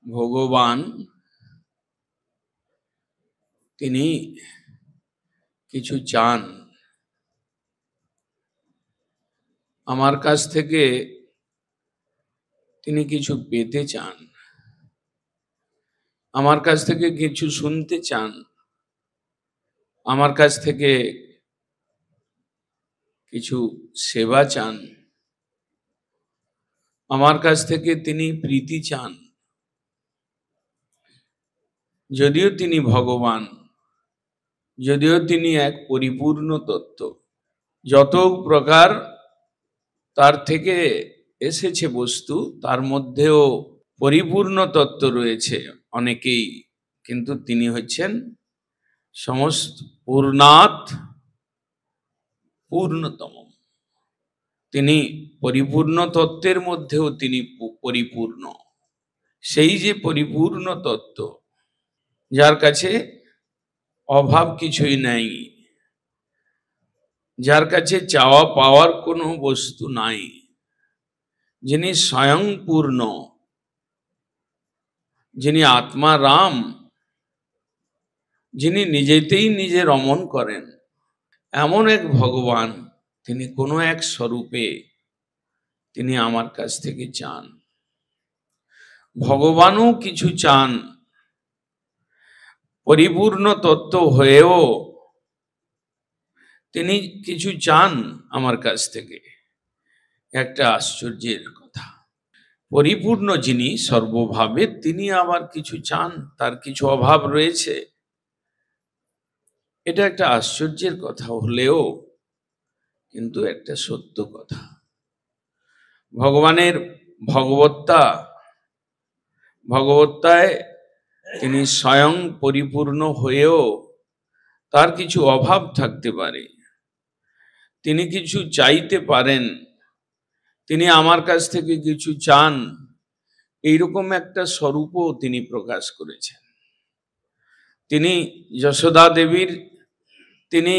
ভগবান তিনি কিছু চান আমার কাছ থেকে, তিনি কিছু পেতে চান, আমার কাছ থেকে কিছু শুনতে চান, আমার কাছ থেকে কিছু সেবা চান, আমার কাছ থেকে তিনি প্রীতি চান। যদিও তিনি ভগবান, যদিও তিনি এক পরিপূর্ণ তত্ত্ব, যত প্রকার তার থেকে এসেছে বস্তু, তার মধ্যেও পরিপূর্ণ তত্ত্ব রয়েছে অনেকেই, কিন্তু তিনি হচ্ছেন সমস্ত পূর্ণাৎ পূর্ণতম। তিনি পরিপূর্ণ তত্ত্বের মধ্যেও তিনি পরিপূর্ণ। সেই যে পরিপূর্ণ তত্ত্ব, যার কাছে অভাব কিছুই নাই, যার কাছে চাওয়া পাওয়ার কোনো বস্তু নাই, যিনি স্বয়ং পূর্ণ, যিনি আত্মা রাম, যিনি নিজেতেই নিজে রমণ করেন, এমন এক ভগবান, তিনি কোনো এক স্বরূপে তিনি আমার কাছ থেকে চান। ভগবানও কিছু চান, পরিপূর্ণ তত্ত্ব হয়েও তিনি কিছু চান আমার কাছ থেকে। একটা আশ্চর্যের কথা, পরিপূর্ণ যিনি সর্বভাবে, তিনি আবার কিছু চান, তার কিছু অভাব রয়েছে। এটা একটা আশ্চর্যের কথা হলেও কিন্তু একটা সত্য কথা। ভগবানের ভগবত্তায় তিনি স্বয়ং পরিপূর্ণ হয়েও তার কিছু অভাব থাকতে পারে, তিনি কিছু চাইতে পারেন, তিনি আমার কাছ থেকে কিছু চান, এইরকম একটা স্বরূপও তিনি প্রকাশ করেছেন। তিনি যশোদা দেবীর তিনি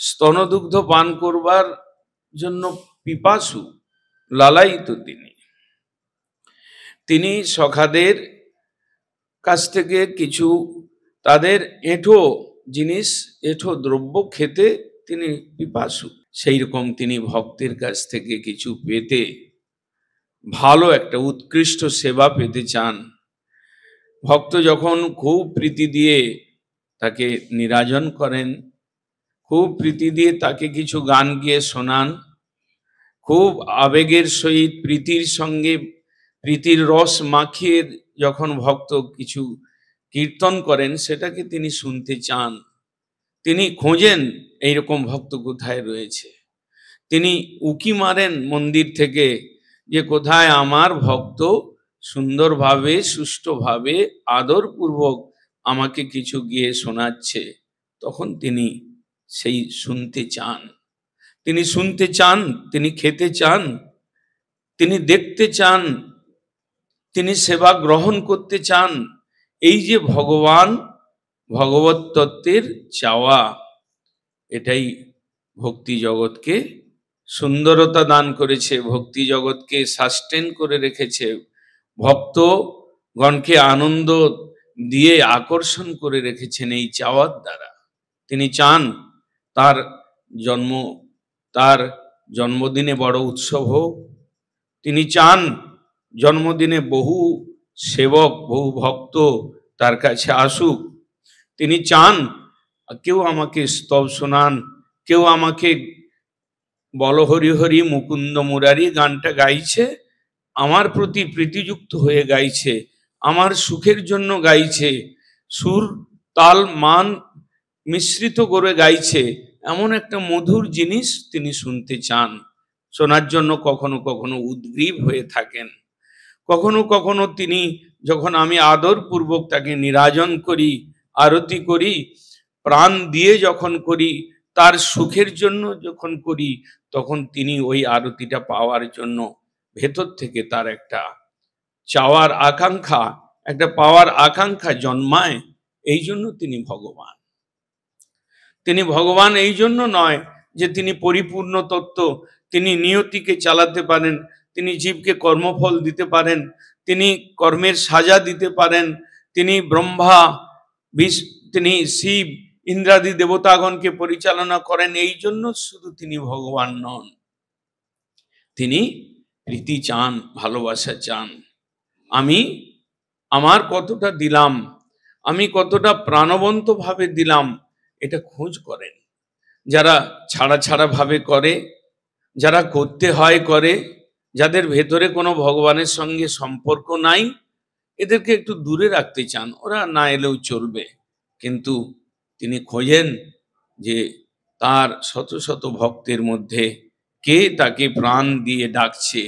স্তনদুগ্ধ পান করবার জন্য পিপাসু, লালায়িত। তিনি সখাদের কাছ থেকে কিছু তাদের এঁঠো জিনিস, এঁঠো দ্রব্য খেতে তিনি পিপাসু। সেই রকম তিনি ভক্তের কাছ থেকে কিছু পেতে, ভালো একটা উৎকৃষ্ট সেবা পেতে চান। ভক্ত যখন খুব প্রীতি দিয়ে তাকে নিরাজন করেন, খুব প্রীতি দিয়ে তাকে কিছু গান গিয়ে শোনান, খুব আবেগের সহিত প্রীতির সঙ্গে প্রীতির রস মাখিয়ে যখন ভক্ত কিছু কীর্তন করেন, সেটাকে তিনি শুনতে চান। তিনি খোঁজেন এইরকম ভক্ত কোথায় রয়েছে। তিনি উকি মারেন মন্দির থেকে যে কোথায় আমার ভক্ত সুন্দরভাবে, সুষ্ঠুভাবে, আদরপূর্বক আমাকে কিছু গিয়ে শোনাচ্ছে। তখন তিনি সেই শুনতে চান, তিনি শুনতে চান, তিনি খেতে চান, তিনি দেখতে চান, তিনি সেবা গ্রহণ করতে চান। এই যে ভগবান, ভগবত তত্ত্বের চাওয়া, এটাই ভক্তি জগৎকে সুন্দরতা দান করেছে, ভক্তি জগৎকে সাস্টেন করে রেখেছে, ভক্তগণকে আনন্দ দিয়ে আকর্ষণ করে রেখেছেন এই চাওয়ার দ্বারা। তিনি চান তার জন্মদিনে বড় উৎসব হোক, তিনি চান জন্মদিনে বহু সেবক, বহু ভক্ত তার কাছে আসুক, তিনি চান কেউ আমাকে স্তব শোনান, কেউ আমাকে বল হরি হরি মুকুন্দ মুরারি গানটা গাইছে, আমার প্রতি প্রীতিযুক্ত হয়ে গাইছে, আমার সুখের জন্য গাইছে, সুর তাল মান মিশ্রিত করে গাইছে, এমন একটা মধুর জিনিস তিনি শুনতে চান। শোনার জন্য কখনো কখনো উদ্গ্রীব হয়ে থাকেন, কখনো কখনো তিনি যখন আমি আদরপূর্বক তাকে নিরাজন করি, আরতি করি, প্রাণ দিয়ে যখন করি, তার সুখের জন্য যখন করি, তখন তিনি ওই আরতিটা পাওয়ার জন্য ভেতর থেকে তার একটা চাওয়ার আকাঙ্ক্ষা, একটা পাওয়ার আকাঙ্ক্ষা জন্মায়। এই জন্য তিনি ভগবান। তিনি ভগবান এই জন্য নয় যে তিনি পরিপূর্ণ তত্ত্ব, তিনি নিয়তিকে চালাতে পারেন, তিনি জীবকে কর্মফল দিতে পারেন, তিনি কর্মের সাজা দিতে পারেন, তিনি ব্রহ্মা, তিনি শিব, ইন্দ্রাদি দেবতাগণকে পরিচালনা করেন। এই জন্য শুধু তিনি ভগবান নন, তিনি প্রীতি চান, ভালোবাসা চান। আমি আমার কতটা দিলাম, আমি কতটা প্রাণবন্ত ভাবে দিলাম, এটা খোঁজ করেন। যারা ছাড়া ছাড়া ভাবে করে, যারা করতে হয় করে, যাদের ভেতরে কোনো ভগবানের সঙ্গে সম্পর্ক নাই, এদেরকে একটু দূরে রাখতে চান, ওরা না এলেও চলবে। কিন্তু তিনি খোঁজেন যে তার শত শত ভক্তের মধ্যে কে তাকে প্রাণ দিয়ে ডাকছে,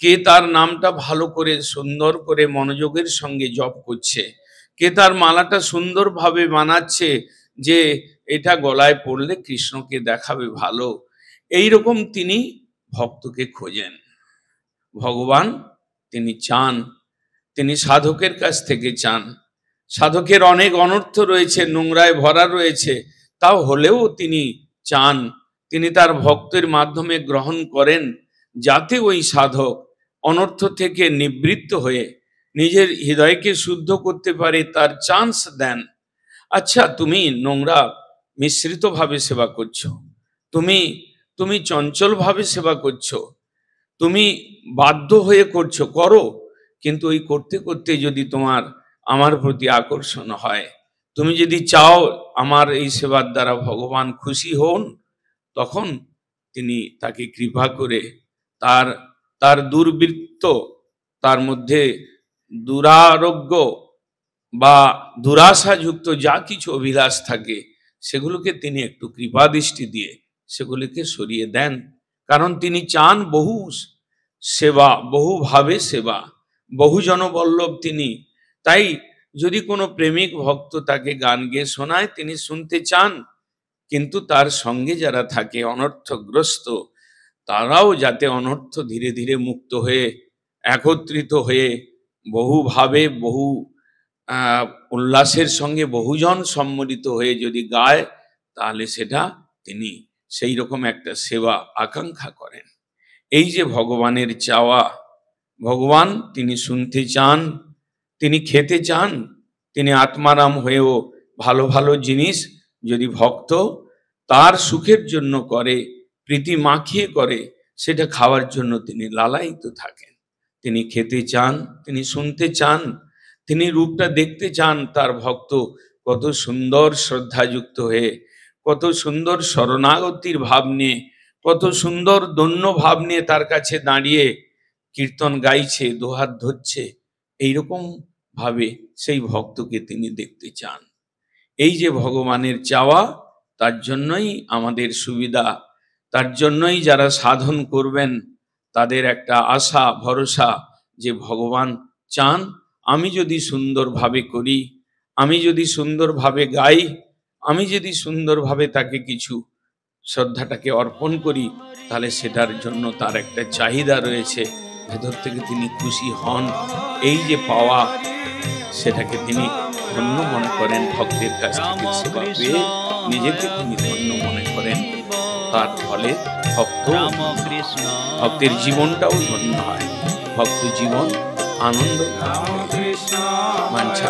কে তার নামটা ভালো করে সুন্দর করে মনোযোগের সঙ্গে জপ করছে, কে তার মালাটা সুন্দরভাবে বানাচ্ছে যে এটা গলায় পড়লে কৃষ্ণকে দেখাবে ভালো। এই রকম তিনি ভক্তকে খোঁজেন। ভগবান তিনি চান, তিনি সাধকের কাছ থেকে চান। সাধকের অনেক অনর্থ রয়েছে, নোংরায় ভরা রয়েছে, তাও হলেও তিনি চান, তিনি তার ভক্তের মাধ্যমে গ্রহণ করেন, যাতে ওই সাধক অনর্থ থেকে নিবৃত্ত হয়ে নিজের হৃদয়কে শুদ্ধ করতে পারে, তার চান্স দেন। আচ্ছা, তুমি নোংরা মিশ্রিত ভাবে সেবা করছো, তুমি চঞ্চল ভাবে সেবা করছো, তুমি বাধ্য হয়ে করছো, করো, কিন্তু ওই করতে করতে যদি তোমার আমার প্রতি আকর্ষণ হয়, তুমি যদি চাও আমার এই সেবার দ্বারা ভগবান খুশি হন, তখন তিনি তাকে কৃপা করে তার দুর্বৃত্ত, তার মধ্যে দুরারোগ্য বা দুরাশাযুক্ত যা কিছু অভিলাষ থাকে, সেগুলোকে তিনি একটু কৃপা দৃষ্টি দিয়ে সেগুলিকে সরিয়ে দেন। কারণ তিনি চান বহু সেবা, বহুভাবে সেবা, বহুজনবল্লভ তিনি। তাই যদি কোনো প্রেমিক ভক্ত তাকে গান গেয়ে শোনায়, তিনি শুনতে চান, কিন্তু তার সঙ্গে যারা থাকে অনর্থগ্রস্ত, তারাও যাতে অনর্থ ধীরে ধীরে মুক্ত হয়ে একত্রিত হয়ে বহুভাবে বহু উল্লাসের সঙ্গে বহুজন সম্মিলিত হয়ে যদি গায়, তাহলে সেটা তিনি সেই রকম একটা সেবা আকাঙ্ক্ষা করেন। এই যে ভগবানের চাওয়া, ভগবান তিনি শুনতে চান, তিনি খেতে চান, তিনি আত্মারাম হয়েও ভালো ভালো জিনিস যদি ভক্ত তার সুখের জন্য করে, প্রীতি মাখিয়ে করে, সেটা খাওয়ার জন্য তিনি লালায়িত থাকেন। তিনি খেতে চান, তিনি শুনতে চান, তিনি রূপটা দেখতে চান, তার ভক্ত কত সুন্দর শ্রদ্ধাযুক্ত হয়ে, কত সুন্দর শরণাগতির ভাব নিয়ে, কত সুন্দর দন্য ভাব নিয়ে তার কাছে দাঁড়িয়ে কীর্তন গাইছে, দোহাত ধরছে। এইরকম ভাবে সেই ভক্তকে তিনি দেখতে চান। এই যে ভগবানের চাওয়া, তার জন্যই আমাদের সুবিধা, তার জন্যই যারা সাধন করবেন তাদের একটা আশা ভরসা যে ভগবান চান আমি যদি সুন্দরভাবে করি, আমি যদি সুন্দরভাবে গাই, আমি যদি সুন্দরভাবে তাকে কিছু শ্রদ্ধাটাকে অর্পণ করি, তাহলে সেটার জন্য তার একটা চাহিদা রয়েছে, ভেতর থেকে তিনি খুশি হন। এই যে পাওয়া, সেটাকে তিনি ধন্য মনে করেন। ভক্তের কাছ থেকে সেবা পেয়ে নিজেকে তিনি ধন্য মনে করেন, তার ফলে ভক্তের জীবনটাও ধন্য হয়, ভক্ত জীবন আনন্দ। বাঞ্ছা